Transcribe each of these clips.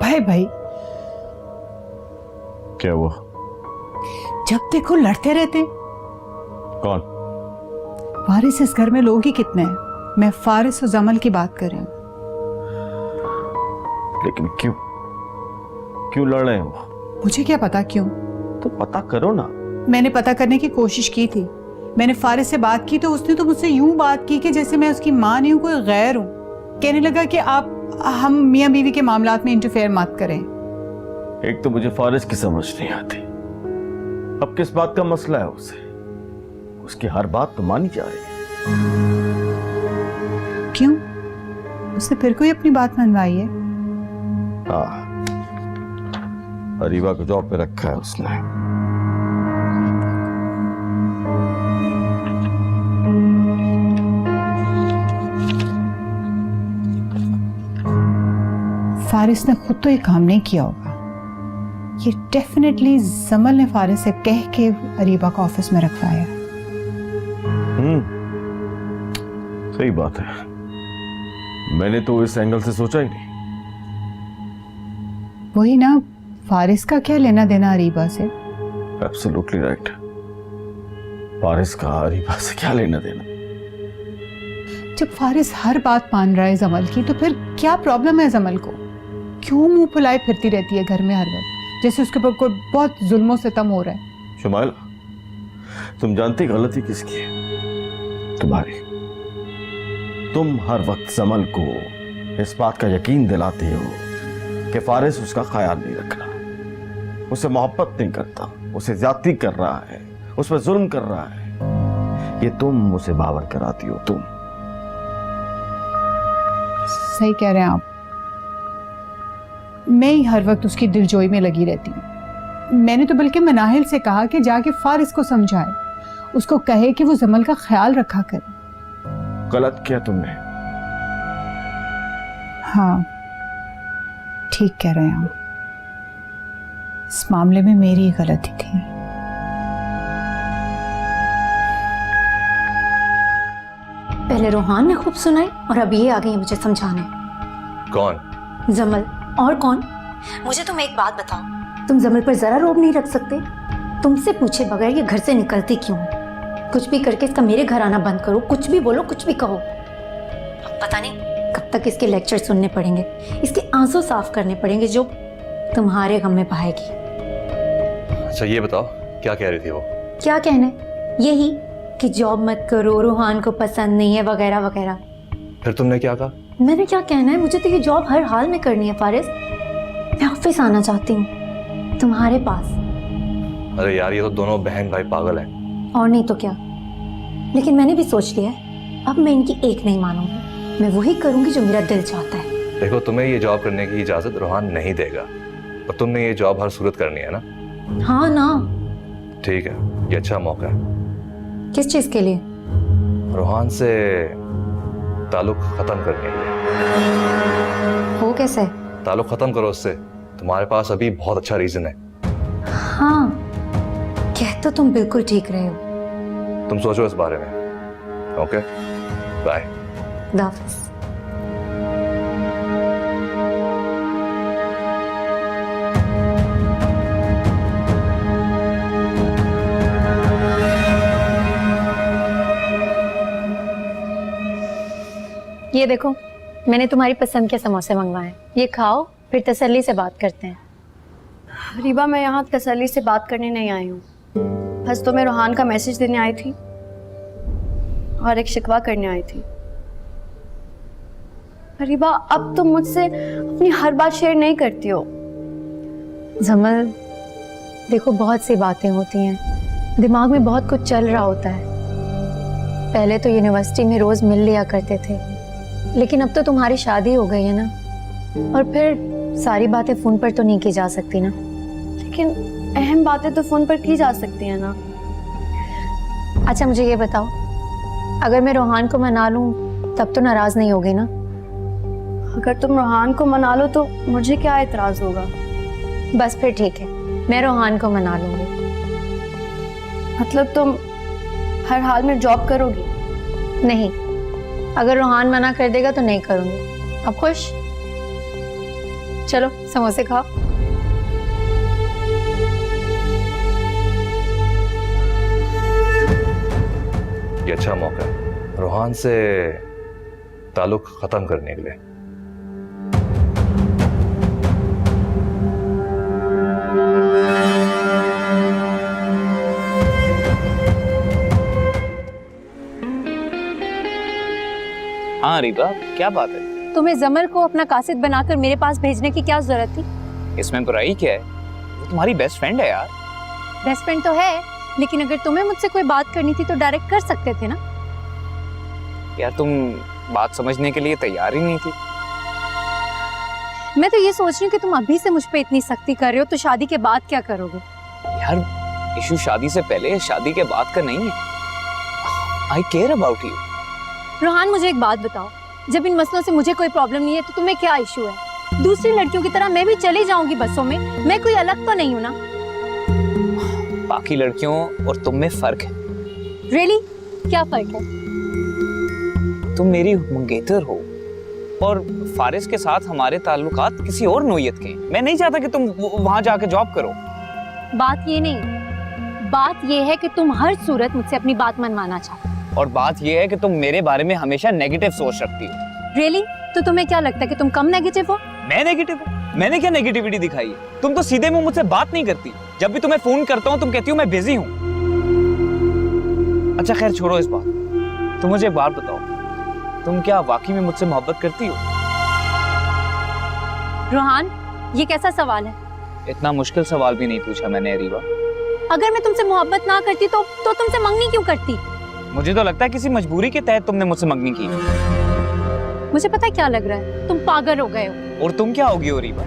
है भाई? क्या हुआ? जब देखो लड़ते रहते। कौन? फारिस, इस घर में लोग ही कितने हैं? मैं फारिस और जमल की बात कर रही हूँ। लेकिन क्यों क्यों लड़ रहे हैं वो? मुझे क्या पता क्यों। तो पता करो ना। मैंने पता करने की कोशिश की थी। मैंने फारिस से बात की तो उसने तो मुझसे यूं बात की कि जैसे मैं उसकी माँ नहीं हूं, कोई गैर हूं। कहने लगा कि हम मियाँ बीवी के मामलात में इंटरफेयर मत करें। एक तो मुझे फारिस की समझ नहीं आती, अब किस बात का मसला है उसे? उसकी हर बात तो मानी जा रही है। क्यों? उसने फिर कोई अपनी बात मनवाई है? हाँ, अरीबा को जॉब पे रखा है उसने। फारिस ने खुद तो ये काम नहीं किया होगा। ये डेफिनेटली जमल ने फारिस से कह के अरीबा को ऑफिस में रखवाया। सही बात है, मैंने तो इस एंगल से सोचा ही नहीं। वही ना, फारिस का क्या लेना देना अरीबा से? Absolutely right. फारिस का अरीबा से क्या लेना देना? जब फारिस हर बात मान रहा है जमल की, तो फिर क्या प्रॉब्लम है जमल को? क्यों मुंह फुलाए फिरती रहती है घर में हर वक्त, जैसे उसके ऊपर कोई बहुत जुल्मों सितम हो रहा है। शुमाइला, तुम जानती गलती किसकी है? तुम्हारी। तुम हर वक्त जमल को इस बात का यकीन दिलाते हो कि फारिस उसका ख्याल नहीं रख रहा, उसे मोहब्बत नहीं करता, उसे ज्यादती कर रहा है, उस पर जुल्म कर रहा है। ये तुम उसे बावर कराती हो। तुम सही कह रहे हैं आप। मैं ही हर वक्त उसकी दिलजोई में लगी रहती हूँ। मैंने तो बल्कि मनाहिल से कहा कि जाके फारिस को समझाए, उसको कहे कि वो जमल का ख्याल रखा करे। गलत किया तुमने। हाँ, ठीक कह रहे हैं आप। इस मामले में मेरी ही गलती थी। पहले रोहान ने खूब सुनाई और अब ये आ गई है मुझे समझाने। कौन? जमल। और कौन? मुझे तुम एक बात बताओ, तुम जमल पर जरा रोब नहीं रख सकते? तुमसे पूछे बगैर ये घर से निकलती क्यों है? कुछ भी करके इसका मेरे घर आना बंद करो, कुछ भी बोलो, कुछ भी कहो। अब पता नहीं कब तक इसके लेक्चर सुनने पड़ेंगे, इसके आंसू साफ करने पड़ेंगे जो तुम्हारे गम में बहाएगी। अच्छा ये बताओ, क्या कह रही थी वो? क्या कहना है? यही कि जॉब मत करो, रूहान को पसंद नहीं है, वगैरह वगैरह। फिर तुमने क्या कहा? मैंने क्या कहना है, मुझे तो ये जॉब हर हाल में करनी है फारिस। मैं ऑफिस आना चाहती हूँ, तुम्हारे पास। अरे यार, ये तो दोनों बहन भाई पागल हैं। और नहीं तो क्या। लेकिन मैंने भी सोच लिया है, अब मैं इनकी एक नहीं मानूंगी। मैं वही करूंगी जो मेरा दिल चाहता है। देखो, तुम्हें ये जॉब करने की इजाजत रोहान नहीं देगा, और तुमने ये जॉब हर सूरत करनी है ना? हाँ ना। ठीक है, ये अच्छा मौका है। किस चीज के लिए? रोहान से ताल्लुक खत्म करने के लिए। वो कैसे? ताल्लुक खत्म करो उससे, तुम्हारे पास अभी बहुत अच्छा रीजन है। हाँ, कह तो तुम बिल्कुल ठीक रहे हो। तुम सोचो इस बारे में। Okay, bye. दाफिज। ये देखो, मैंने तुम्हारी पसंद के समोसे मंगवाए, ये खाओ, फिर तसल्ली से बात करते हैं। रीबा, मैं यहाँ तसल्ली से बात करने नहीं आई हूँ, बस तुम्हें रोहान का मैसेज देने आई थी और एक शिकवा करने आई थी। रीबा, अब तुम मुझसे अपनी हर बात शेयर नहीं करती हो। जमल, देखो बहुत सी बातें होती हैं, दिमाग में बहुत कुछ चल रहा होता है। पहले तो यूनिवर्सिटी में रोज मिल लिया करते थे, लेकिन अब तो तुम्हारी शादी हो गई है ना, और फिर सारी बातें फोन पर तो नहीं की जा सकती ना। लेकिन अहम बातें तो फोन पर की जा सकती हैं ना। अच्छा मुझे ये बताओ, अगर मैं रोहान को मना लूं तब तो नाराज नहीं होगी ना? अगर तुम रोहान को मना लो तो मुझे क्या एतराज होगा? बस फिर ठीक है, मैं रोहान को मना लूंगी। मतलब तुम हर हाल में जॉब करोगी? नहीं, अगर रोहान मना कर देगा तो नहीं करूंगी। अब खुश? चलो समोसे खाओ। ये अच्छा मौका है रोहान से ताल्लुक खत्म करने के लिए। हाँ रीबा, क्या बात है? तुम्हें जमल को अपना कासिद बनाकर मेरे पास भेजने की क्या जरूरत थी? इसमें बुराई क्या है? वो तुम्हारी बेस्ट फ्रेंड है यार। बेस्ट फ्रेंड तो है, लेकिन अगर तुम्हें मुझसे कोई बात करनी थी तो डायरेक्ट कर सकते थे ना। यार तुम बात समझने के लिए तैयार ही नहीं थी। मैं तो ये सोच रही हूँ कि तुम अभी से मुझ पे इतनी सख्ती कर रहे हो तो शादी के बाद क्या करोगे? यार इशू शादी से पहले शादी के बाद का नहीं है। आई केयर अबाउट यू। रोहान मुझे एक बात बताओ, जब इन मसलों से मुझे कोई प्रॉब्लम नहीं है तो तुम्हें क्या इशू है? दूसरी लड़कियों की तरह मैं भी चली जाऊंगी बसों में, मैं कोई अलग तो नहीं हूँ ना। बाकी लड़कियों और तुम में फर्क है। रियली? क्या फर्क है? तुम मेरी मंगेतर हो और फारिस के साथ हमारे ताल्लुकात किसी और नौयत के हैं। मैं नहीं चाहता कि तुम वहां जाके जॉब करो। बात ये नहीं, बात ये है कि तुम हर सूरत मुझसे अपनी बात मनवाना चाहते हो। और बात ये है कि तुम मेरे बारे में हमेशा नेगेटिव सोच रखती हो। रियली? तो तुम्हें क्या लगता है कि तुम कम नेगेटिव हो? मैं नेगेटिव हूँ? मैंने क्या नेगेटिविटी दिखाई है? तुम तो सीधे मुंह मुझसे बात नहीं करती। जब भी तुम्हें फोन करता हूँ तुम कहती हो मैं बिजी हूँ। अच्छा खैर छोड़ो इस बात। तुम मुझे एक बात बताओ, तुम क्या वाकई में मुझसे मोहब्बत करती हो? रोहान, ये कैसा सवाल है? इतना मुश्किल सवाल भी नहीं पूछा मैंने रीवा। अगर मैं तुमसे मोहब्बत ना करती तो तुमसे मंगनी क्यों करती? मुझे तो लगता है किसी मजबूरी के तहत तुमने मुझसे मंगनी की। मुझे पता है क्या लग रहा है, तुम पागल हो गए हो। और तुम क्या होगी हो रीवा?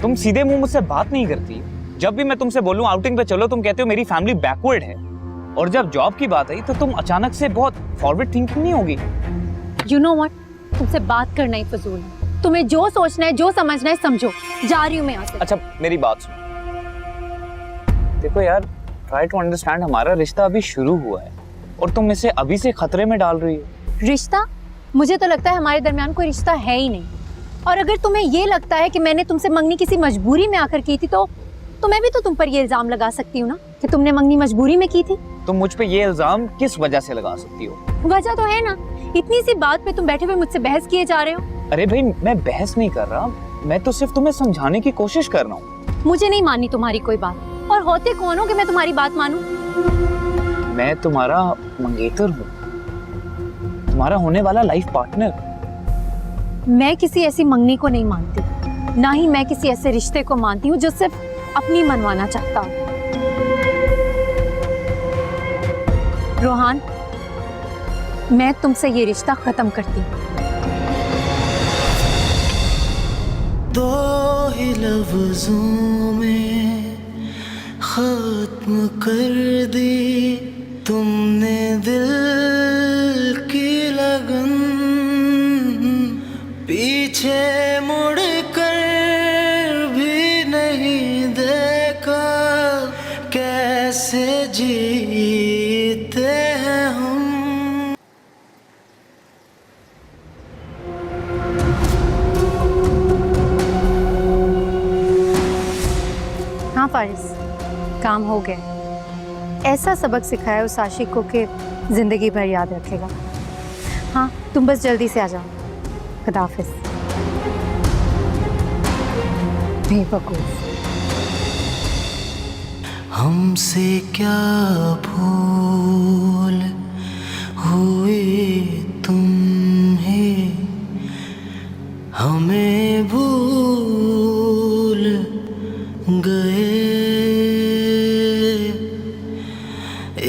तुम सीधे मुंह मुझसे बात नहीं करती। जब भी मैं तुमसे बोलूं आउटिंग पे चलो, तुम कहते हो मेरी फैमिली बैकवर्ड है। और जब जॉब की बात आई तो तुम अचानक से बहुत फॉरवर्ड थिंकिंग नहीं होगी। You know what? तुमसे बात करना ही फजूल है। तुम्हें जो सोचना है, जो समझना है समझो। जा रही हूँ मैं यहाँ से। अच्छा मेरी बात सुनो। देखो यार, ट्राई टू अंडरस्टैंड, हमारा रिश्ता अभी शुरू हुआ है और तुम इसे अभी से खतरे में डाल रही हो। रिश्ता? मुझे तो लगता है हमारे दरमियान कोई रिश्ता है ही नहीं। और अगर तुम्हें ये लगता है कि मैंने तुमसे मंगनी किसी मजबूरी में आकर की थी तो मैं भी तो तुम पर ये इल्जाम लगा सकती हूँ ना कि तुमने मंगनी मजबूरी में की थी। तुम मुझ पे ये इल्जाम किस वजह से लगा सकती हो? वजह तो है ना, इतनी सी बात पे तुम बैठे हुए मुझसे बहस किए जा रहे हो। अरे भाई मैं बहस नहीं कर रहा, मैं तो सिर्फ तुम्हें समझाने की कोशिश कर रहा हूँ। मुझे नहीं माननी तुम्हारी कोई बात, और होते कौन हो कि मैं तुम्हारी बात मानूं? मैं तुम्हारा मंगेतर हूँ, तुम्हारा होने वाला लाइफ पार्टनर। मैं किसी ऐसी मंगनी को नहीं मानती, ना ही मैं किसी ऐसे रिश्ते को मानती हूँ जो सिर्फ अपनी मनवाना चाहता हूँ। रोहान, मैं तुमसे ये रिश्ता खत्म करती हूँ। दो ही लफ्जों में खत्म कर दी तुमने दिल की लगन, पीछे मुड़ कर भी नहीं देखा कैसे जीते हैं हम। हाँ फारिस, काम हो गया। ऐसा सबक सिखाया उस आशिक को कि जिंदगी भर याद रखेगा। हाँ तुम बस जल्दी से आ जाओ। खुदा हाफिज़। बेवकूफ। हमसे क्या भूल हुई तुम्हें, हमें भूल गए।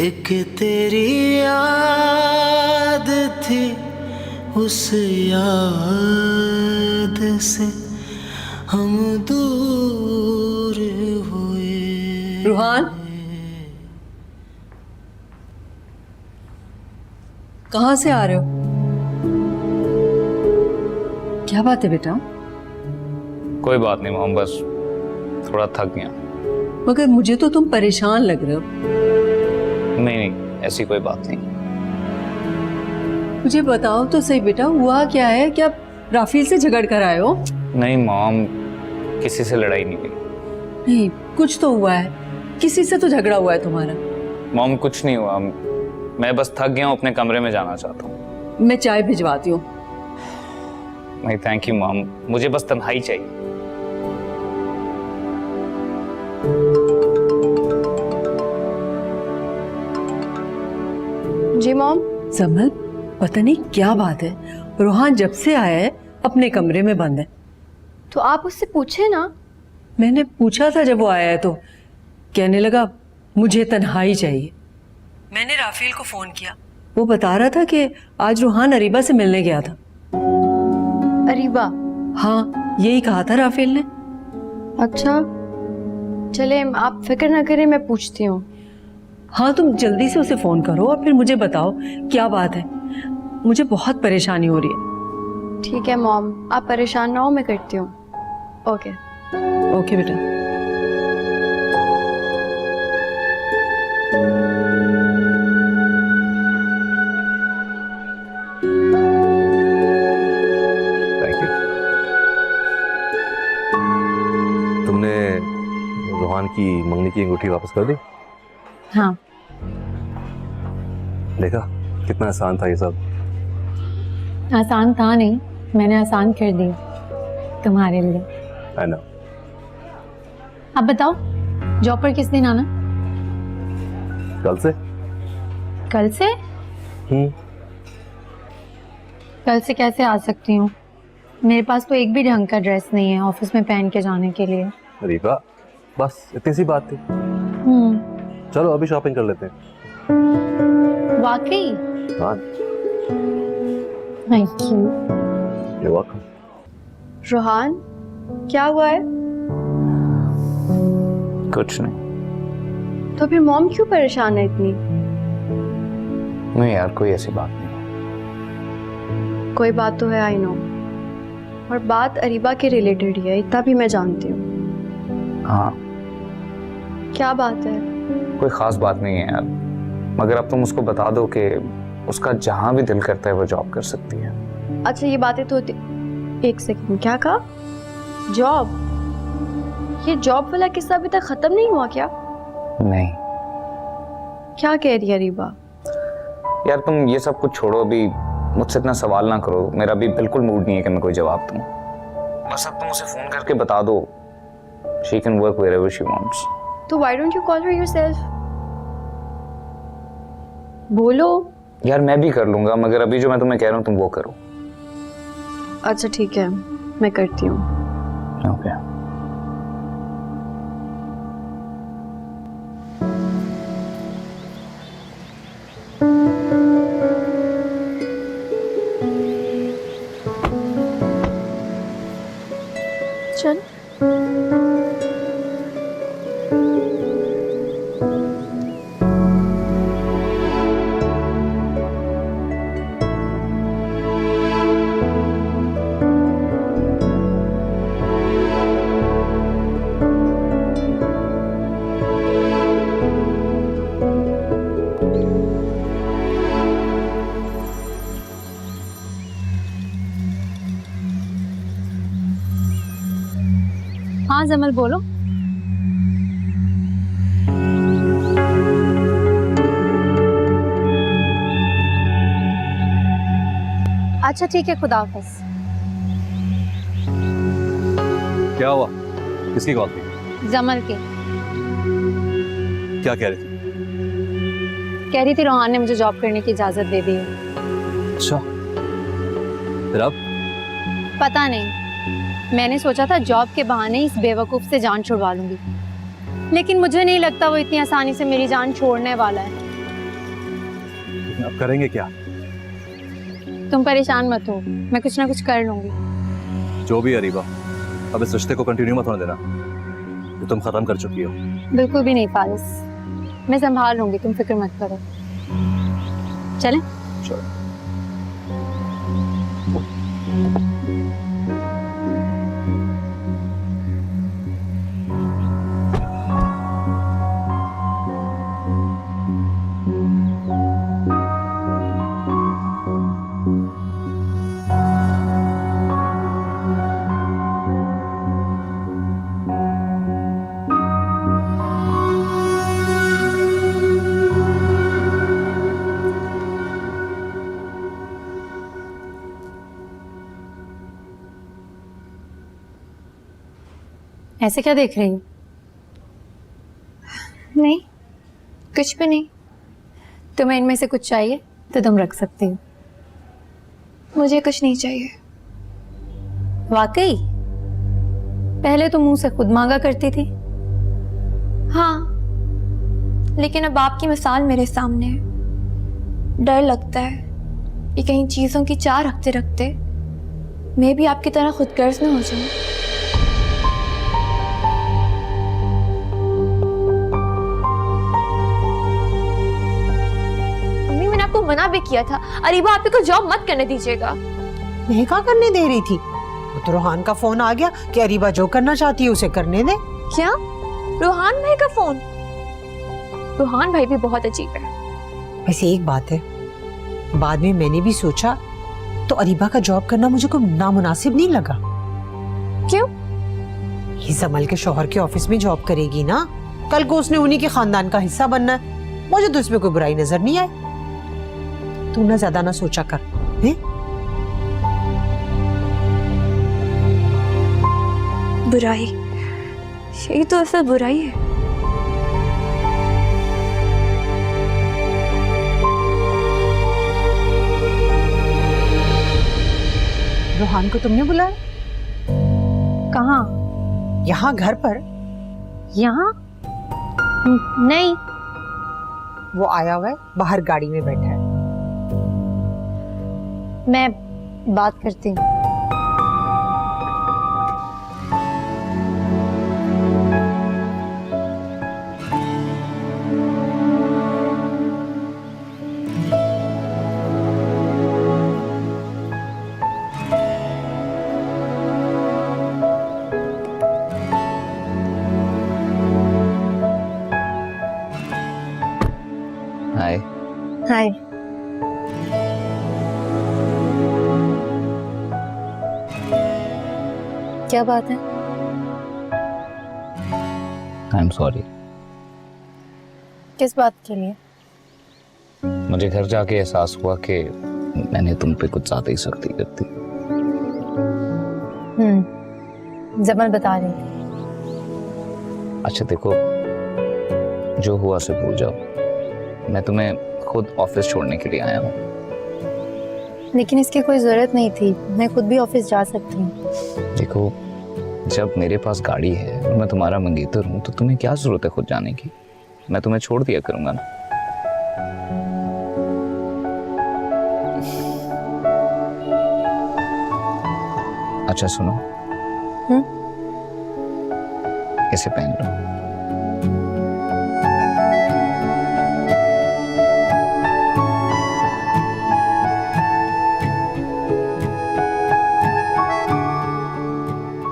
एक तेरी याद थी, उस याद से हम दूर हुए। रूहान, कहाँ से आ रहे हो? क्या बात है बेटा? कोई बात नहीं मॉम, बस थोड़ा थक गया। मगर मुझे तो तुम परेशान लग रहे हो। नहीं ऐसी कोई बात नहीं। मुझे बताओ तो सही बेटा, हुआ क्या है? क्या राफील से झगड़ कर आए हो? नहीं मॉम, किसी से लड़ाई नहीं हुई। नहीं, कुछ तो हुआ है, किसी से तो झगड़ा हुआ है तुम्हारा। मॉम कुछ नहीं हुआ, मैं बस थक गया हूँ, अपने कमरे में जाना चाहता हूँ। मैं चाय भिजवाती हूँ। नहीं थैंक यू मॉम, मुझे बस तन्हाई चाहिए। जी मॉम। जमल, पता नहीं क्या बात है, रोहान जब से आया है अपने कमरे में बंद है। तो आप उससे पूछे ना। मैंने पूछा था जब वो आया है, तो कहने लगा मुझे तन्हाई चाहिए। मैंने राफेल को फोन किया, वो बता रहा था कि आज रोहान अरीबा से मिलने गया था। अरीबा? हाँ, यही कहा था राफेल ने। अच्छा चले, आप फिक्र ना करें, मैं पूछती हूँ। हाँ, तुम जल्दी से उसे फोन करो और फिर मुझे बताओ क्या बात है, मुझे बहुत परेशानी हो रही है। ठीक है मॉम, आप परेशान ना हो, मैं करती हूँ। ओके ओके बेटा। Thank you. तुमने रोहान की मंगनी की अंगूठी वापस कर दी? हाँ। देखा कितना आसान था ये सब। आसान था नहीं, मैंने आसान कर दिया तुम्हारे लिए। I know. अब बताओ, जॉब पर किस दिन आना? कल से? कल से? हम्म। कल से कैसे आ सकती हूँ? मेरे पास तो एक भी ढंग का ड्रेस नहीं है ऑफिस में पहन के जाने के लिए। रीवा, बस इतनी सी बात थी। चलो अभी शॉपिंग कर लेते हैं। वाकई? हाँ। Thank you. You're welcome। Rohan, क्या हुआ है? कुछ नहीं। तो फिर मॉम क्यों परेशान है इतनी? नहीं यार, कोई ऐसी बात नहीं। कोई बात तो है, आई नो, और बात अरीबा के रिलेटेड ही है, इतना भी मैं जानती हूँ। हाँ। क्या बात है? कोई खास बात नहीं है यार, मगर अब तुम उसको बता दो कि उसका जहां भी दिल करता है वो जॉब कर सकती है। अच्छा ये बातें तो एक सेकंड, क्या कहा? जॉब? ये जॉब वाला किस्सा अभी तक खत्म नहीं हुआ क्या? नहीं क्या कह रही है अरीबा? यार, तुम ये सब कुछ छोड़ो, अभी मुझसे इतना सवाल ना करो, मेरा अभी बिल्कुल मूड नहीं है कि मैं कोई जवाब दूं। बस अब तुम उसे फोन करके बता दो, she can work wherever she wants। तो why don't you call her yourself? बोलो। यार मैं भी कर लूंगा, मगर अभी जो मैं तुम्हें कह रहा हूँ तुम वो करो। अच्छा ठीक है, मैं करती हूँ। ओके। चल। हाँ जमल बोलो। अच्छा ठीक है, खुदा हाफिज। क्या हुआ? किसकी कॉल थी? जमल की। क्या कह रही थी? कह रही थी रोहान ने मुझे जॉब करने की इजाजत दे दी है। अच्छा, फिर अब? पता नहीं, मैंने सोचा था जॉब के बहाने इस बेवकूफ से जान छुड़वा लूंगी, लेकिन मुझे नहीं लगता वो इतनी आसानी से मेरी जान छोड़ने वाला है। अब करेंगे क्या? तुम परेशान मत हो, मैं कुछ ना कुछ कर लूंगी। जो भी अरीबा, अब इस रिश्ते को कंटिन्यू मत होने देना, तो तुम खत्म कर चुकी हो। बिल्कुल भी नहीं फारिस, मैं संभाल लूंगी, तुम फिक्र मत करो। चलें? चलो। ऐसे क्या देख रही हो? नहीं, कुछ भी नहीं। तुम्हें इनमें से कुछ चाहिए तो तुम रख सकती हो। मुझे कुछ नहीं चाहिए। वाकई? पहले तो मुंह से खुद मांगा करती थी। हाँ, लेकिन अब आपकी मिसाल मेरे सामने है। डर लगता है कि कहीं चीजों की चाह रखते रखते मैं भी आपकी तरह खुदगर्ज न हो जाऊं। मम्मी, मैंने आपको मना भी किया था, अरीबा आपी को जॉब मत करने दीजिएगा। मैं क्या करने दे रही थी? वो तो रोहान का फोन आ गया कि अरीबा जो करना चाहती है उसे करने दे। क्या? रोहान भाई का फोन? रोहान भाई भी बहुत अजीब है। वैसे एक बात है, बाद में मैंने भी सोचा तो अरीबा का जॉब करना मुझे कोई नामुनासिब नहीं लगा। क्यों? ये जमल के शौहर के ऑफिस में जॉब करेगी ना, कल को उसने उन्हीं के खानदान का हिस्सा बनना है। मुझे तो इसमें कोई बुराई नजर नहीं आई। तू ना ज्यादा ना सोचा कर। है? बुराई? यही तो असल बुराई है। रोहान को तुमने बुलाया? कहाँ? यहाँ घर पर? यहाँ? नहीं। वो आया हुआ है, बाहर गाड़ी में बैठा है। मैं बात करती हूँ। हाय। हाय। क्या बात है? I am sorry. किस बात के लिए? मुझे घर जाके एहसास हुआ कि मैंने तुम पे कुछ ज्यादा ही सख्ती कर दी। जमल बता रही थी। अच्छा देखो, जो हुआ से भूल जाओ। मैं तुम्हें खुद ऑफिस छोड़ने के लिए आया हूँ। लेकिन इसकी कोई जरूरत नहीं थी, मैं खुद भी ऑफिस जा सकती हूँ। देखो, जब मेरे पास गाड़ी है और मैं तुम्हारा मंगेतर हूँ तो तुम्हें क्या जरूरत है खुद जाने की? मैं तुम्हें छोड़ दिया करूंगा ना। अच्छा सुनो, इसे पहन लो।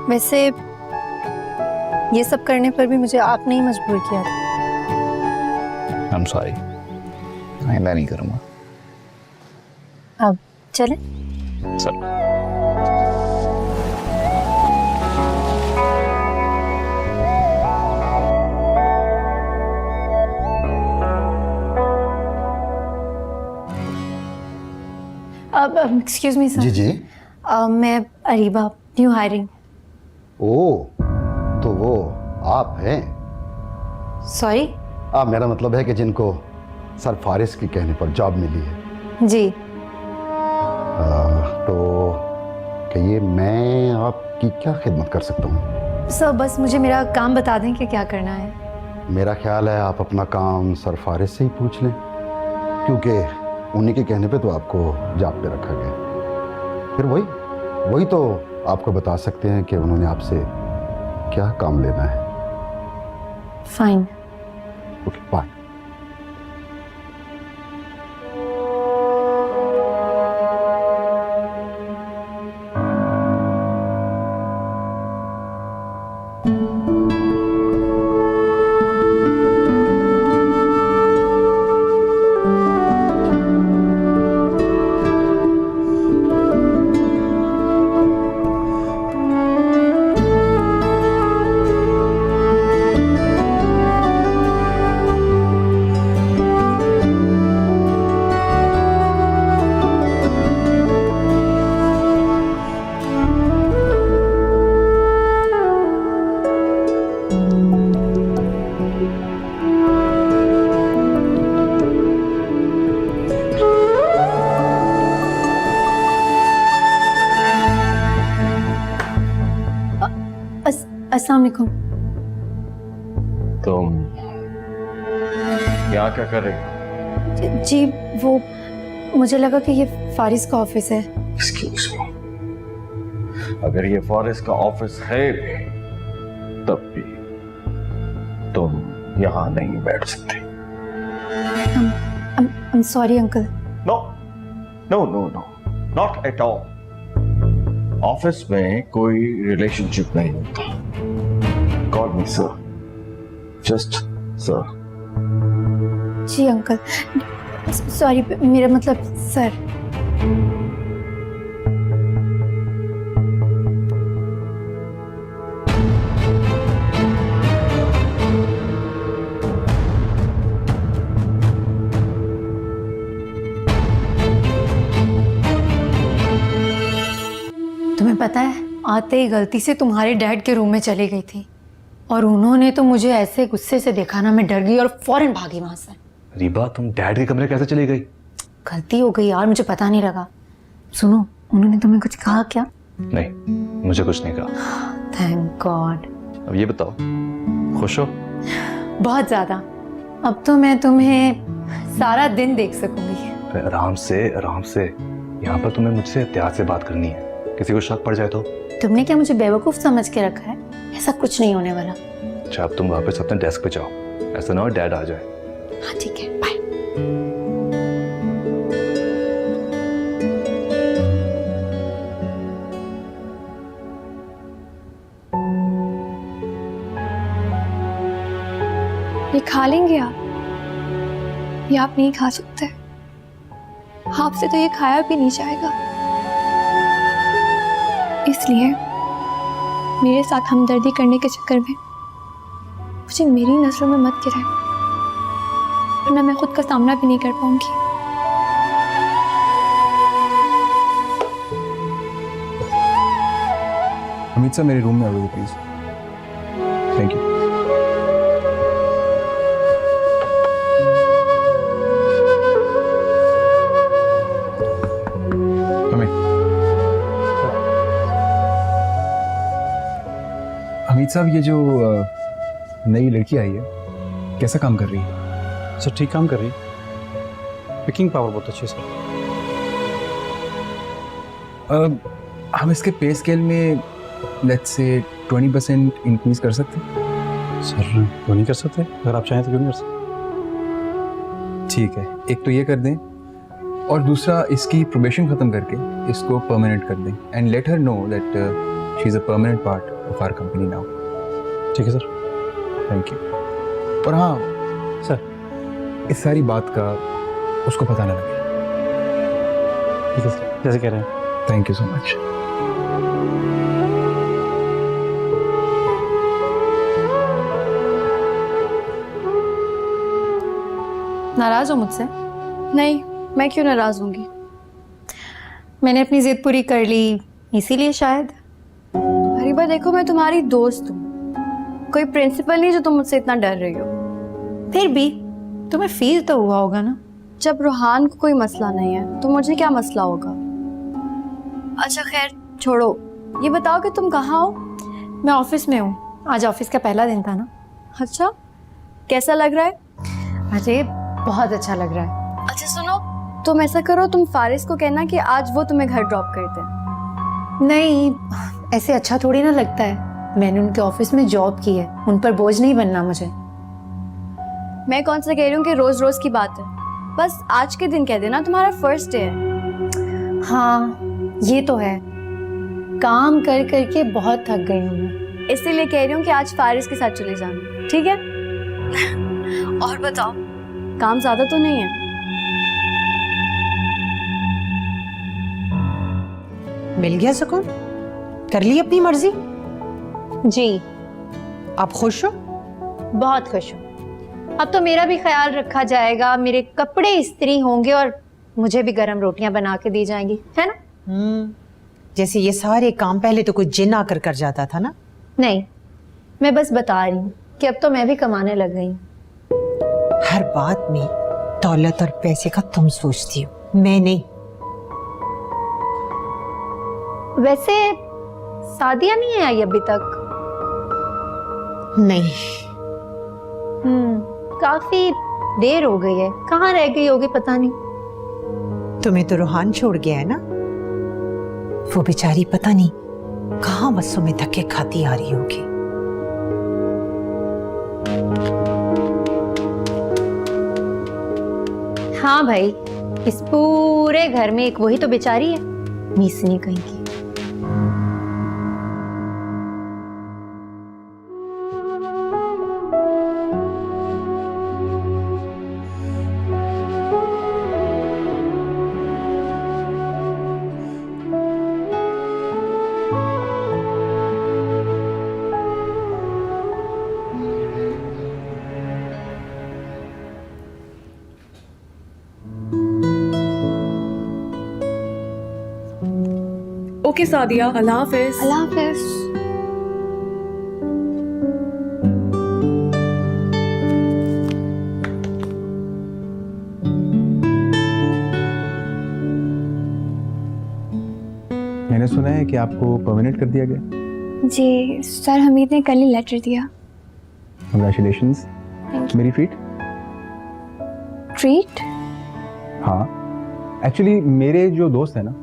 वैसे ये सब करने पर भी मुझे आपने ही मजबूर किया था। आई एम सॉरी, आइंदा नहीं करूंगा। अब चलें? चलो। अब एक्सक्यूज मी सर। जी जी। मैं अरीबा, न्यू हायरिंग। ओ, तो वो आप हैं? सॉरी? मेरा मतलब है कि जिनको सर फारिस के कहने पर जॉब मिली है। जी। तो कहिए, मैं आपकी क्या खिदमत कर सकता हूँ? सर बस मुझे मेरा काम बता दें कि क्या करना है। मेरा ख्याल है आप अपना काम सर फारिस से ही पूछ लें, क्योंकि उन्हीं के कहने पे तो आपको जॉब पे रखा गया। फिर वही तो आपको बता सकते हैं कि उन्होंने आपसे क्या काम लेना है। फाइन। Okay, bye. अस्सलाम वालेकुम। तुम यहाँ क्या कर रही हो? जी वो मुझे लगा कि ये फारिस का ऑफिस है। एक्सक्यूज मी, अगर ये फॉरेस्ट का ऑफिस है भी, तब भी तुम यहाँ नहीं बैठ सकते। I'm sorry uncle. No no no no, not at all. Office में कोई रिलेशनशिप नहीं होता। Call me sir, just sir. जी अंकल, सॉरी मेरा मतलब सर। तुम्हें पता है, आते ही गलती से तुम्हारे डैड के रूम में चली गई थी और उन्होंने तो मुझे ऐसे गुस्से से देखा ना, मैं डर गई और फौरन भागी वहां से। रीबा, तुम डैड के कमरे कैसे चली गई? गलती हो गई यार, मुझे पता नहीं लगा। सुनो, उन्होंने तुम्हें कुछ कहा क्या? नहीं, मुझे कुछ नहीं कहा। Thank God. अब ये बताओ, खुश हो? बहुत ज्यादा। अब तो मैं तुम्हें सारा दिन देख सकूंगी। आराम से आराम से, यहाँ पर तुम्हें मुझसे एहतियात से बात करनी है। किसी को शक पड़ जाए तो? तुमने क्या मुझे बेवकूफ समझ के रखा है? ऐसा कुछ नहीं होने वाला। अच्छा, अब तुम वापस अपने डेस्क पे जाओ, ऐसा ना हो डैड आ जाए। हाँ ठीक है, बाय। ये खा लेंगे आप? ये आप नहीं खा सकते, आपसे तो ये खाया भी नहीं जाएगा। इसलिए मेरे साथ हमदर्दी करने के चक्कर में मुझे मेरी नजरों में मत गिराए, वरना मैं खुद का सामना भी नहीं कर पाऊंगी। अमित सर मेरे रूम में आओगे प्लीज? Thank you. अमित साहब, ये जो नई लड़की आई है, कैसा काम कर रही है? सर ठीक काम कर रही है, पिकिंग पावर बहुत अच्छी है सर। हम इसके पे स्केल में लेट्स से 20% इंक्रीज कर सकते हैं? सर क्यों नहीं कर सकते, अगर आप चाहें तो क्यों नहीं कर सकते। ठीक है, एक तो ये कर दें और दूसरा इसकी प्रोबेशन ख़त्म करके इसको परमानेंट कर दें and let her know that she is a permanent part of our company now. ठीक है सर। Thank you. और हाँ सर, इस सारी बात का उसको पता ना लगे। ठीक है सर, जैसे कह रहे हैं। Thank you so much. नाराज हो मुझसे? नहीं, मैं क्यों नाराज होंगी? मैंने अपनी जिद पूरी कर ली, इसीलिए शायद। हरीबा देखो, मैं तुम्हारी दोस्त हूँ, कोई प्रिंसिपल नहीं जो तुम मुझसे इतना डर रही हो। फिर भी तुम्हें फील तो हुआ होगा ना? जब रूहान को कोई मसला नहीं है तो मुझे क्या मसला होगा? अच्छा खैर छोड़ो, ये बताओ कि तुम कहाँ हो? मैं ऑफिस में हूँ, आज ऑफिस का पहला दिन था ना। अच्छा, कैसा लग रहा है? अरे बहुत अच्छा लग रहा है। अच्छा सुनो, तुम ऐसा करो, तुम फारिस को कहना कि आज वो तुम्हें घर ड्रॉप कर दे। नहीं, ऐसे अच्छा थोड़ी ना लगता है। मैंने उनके ऑफिस में जॉब की है, उन पर बोझ नहीं बनना मुझे। मैं कौन सा कह रही हूँ कि रोज रोज की बात है, बस आज के दिन कह देना, तुम्हारा फर्स्ट डे है। हाँ ये तो है, काम कर करके बहुत थक गई हूँ मैं, इसीलिए कह रही हूँ कि आज फारिस के साथ चले जाना, ठीक है? और बताओ, काम ज्यादा तो नहीं है? मिल गया सुकून? कर ली अपनी मर्जी? जी। आप खुश हो? बहुत खुश हूँ। अब तो मेरा भी ख्याल रखा जाएगा, मेरे कपड़े इस्त्री होंगे और मुझे भी गरम रोटियां बना के दी जाएंगी, है ना? जैसे ये सारे काम पहले तो कोई जिन आकर कर जाता था ना। नहीं, मैं बस बता रही हूँ कि अब तो मैं भी कमाने लग गई हूँ। हर बात में दौलत और पैसे का तुम सोचती हो, मैं नहीं। वैसे शादियां नहीं आई अभी तक? नहीं, काफी देर हो गई है, कहाँ रह गई होगी पता नहीं। तुम्हें तो रूहान छोड़ गया है ना, वो बेचारी पता नहीं कहाँ बसों में धक्के खाती आ रही होगी। हाँ भाई, इस पूरे घर में एक वही तो बेचारी है, मीसनी कहीं की। ओके सादिया, अल्लाह हाफिज। अल्लाह हाफिज। मैंने सुना है कि आपको परमानेंट कर दिया गया। जी सर, हमीद ने कल ही लेटर दिया। कंग्रेचुलेशंस। मेरी ट्रीट? ट्रीट? हाँ, एक्चुअली मेरे जो दोस्त है ना,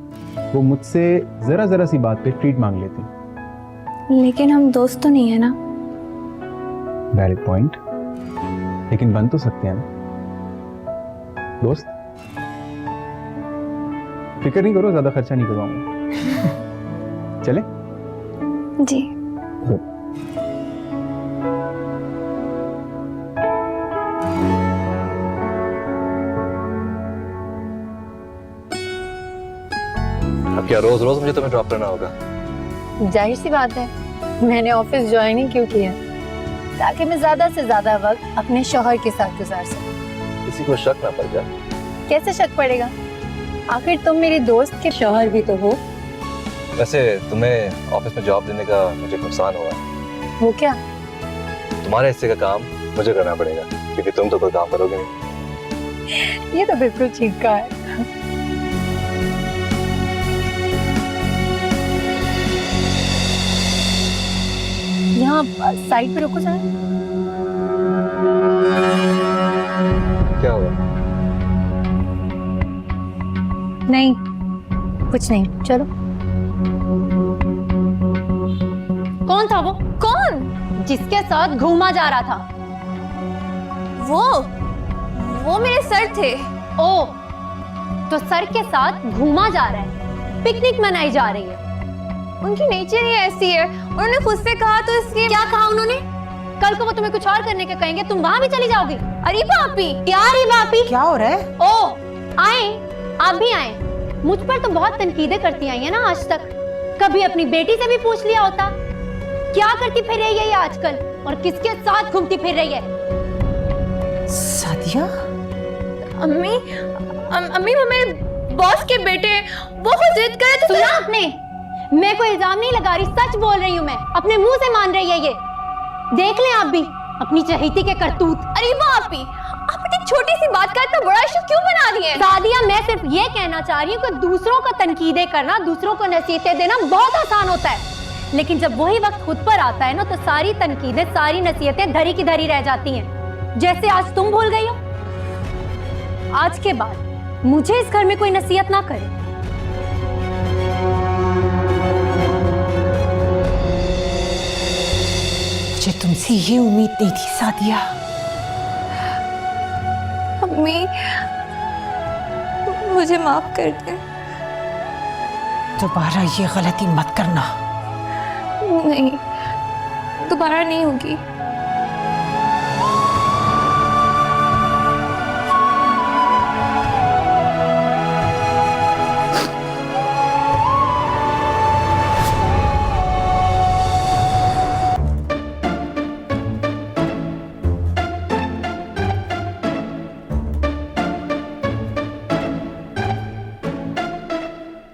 वो मुझसे जरा सी बात पे ट्रीट मांग लेते हैं। लेकिन हम दोस्त तो नहीं है ना। वैलिड पॉइंट, लेकिन बन तो सकते हैं ना दोस्त। फिक्र नहीं करो, ज्यादा खर्चा नहीं करवाऊंगा। चले? जी। अब क्या रोज रोज मुझे तुम्हें ड्रॉप करना होगा? जाहिर सी बात है, मैंने ऑफिस ज्वाइन ही क्यों किया, ताकि मैं ज्यादा से ज्यादा वक्त अपने शौहर के साथ गुजार सकूं। किसी को शक ना पड़ जाए। कैसे शक पड़ेगा, आखिर तुम मेरी दोस्त के शौहर भी तो हो। वैसे तुम्हें ऑफिस में जॉब देने का मुझे नुकसान हुआ है। वो क्या? तुम्हारे हिस्से का काम मुझे करना पड़ेगा, क्योंकि तुम तो कोई काम करोगे नहीं। ये तो बिल्कुल ठीक कहा है। यहाँ साइड पे रुको जरा। क्या हुआ? नहीं, कुछ नहीं, चलो। कौन था वो? कौन? जिसके साथ घूमा जा रहा था? वो मेरे सर थे। ओ, तो सर के साथ घूमा जा रहा है, पिकनिक मनाई जा रही है। उनकी नेचर ही ऐसी है, उन्होंने खुद से कहा तो इसलिए। क्या कहा उन्होंने? कल को वो तुम्हें कुछ और करने का कहेंगे, तुम वहां भी चली जाओगी। अरे बापी, क्या अरे बापी? क्या हो रहा है? ओ, आए, आप भी आए। मुझ पर तो बहुत तनकीदें करती आई है ना आज तक, कभी अपनी बेटी से भी पूछ लिया होता। क्या करती फिर रही है ये आजकल, और किसके साथ घूमती फिर रही है? सादिया? अम्मी, अम्मी वो मेरे बॉस के बेटे, वो खुद जिद करे तो सुना आपने? मैं कोई इल्जाम नहीं लगा रही, सच बोल रही हूँ मैं, अपने मुंह से मान रही है ये। देख लें आप भी अपनी चहेती के करतूत। अरे बापी, आप इतनी छोटी सी बात का इतना बड़ा इशू क्यों बना दिए? सादिया, मैं सिर्फ ये कहना चाह रही हूँ कि दूसरों को तनकीदें करना, दूसरों को नसीहतें देना बहुत आसान होता है, लेकिन जब वही वक्त खुद पर आता है ना, तो सारी तनकीदें, सारी नसीहतें धरी की धरी रह जाती हैं। जैसे आज तुम भूल गई हो। आज के बाद मुझे इस घर में कोई नसीहत ना करे। मुझे तुमसे ये उम्मीद नहीं थी सादिया। अम्मी, मुझे माफ कर दे। दोबारा ये गलती मत करना। नहीं, दोबारा नहीं होगी।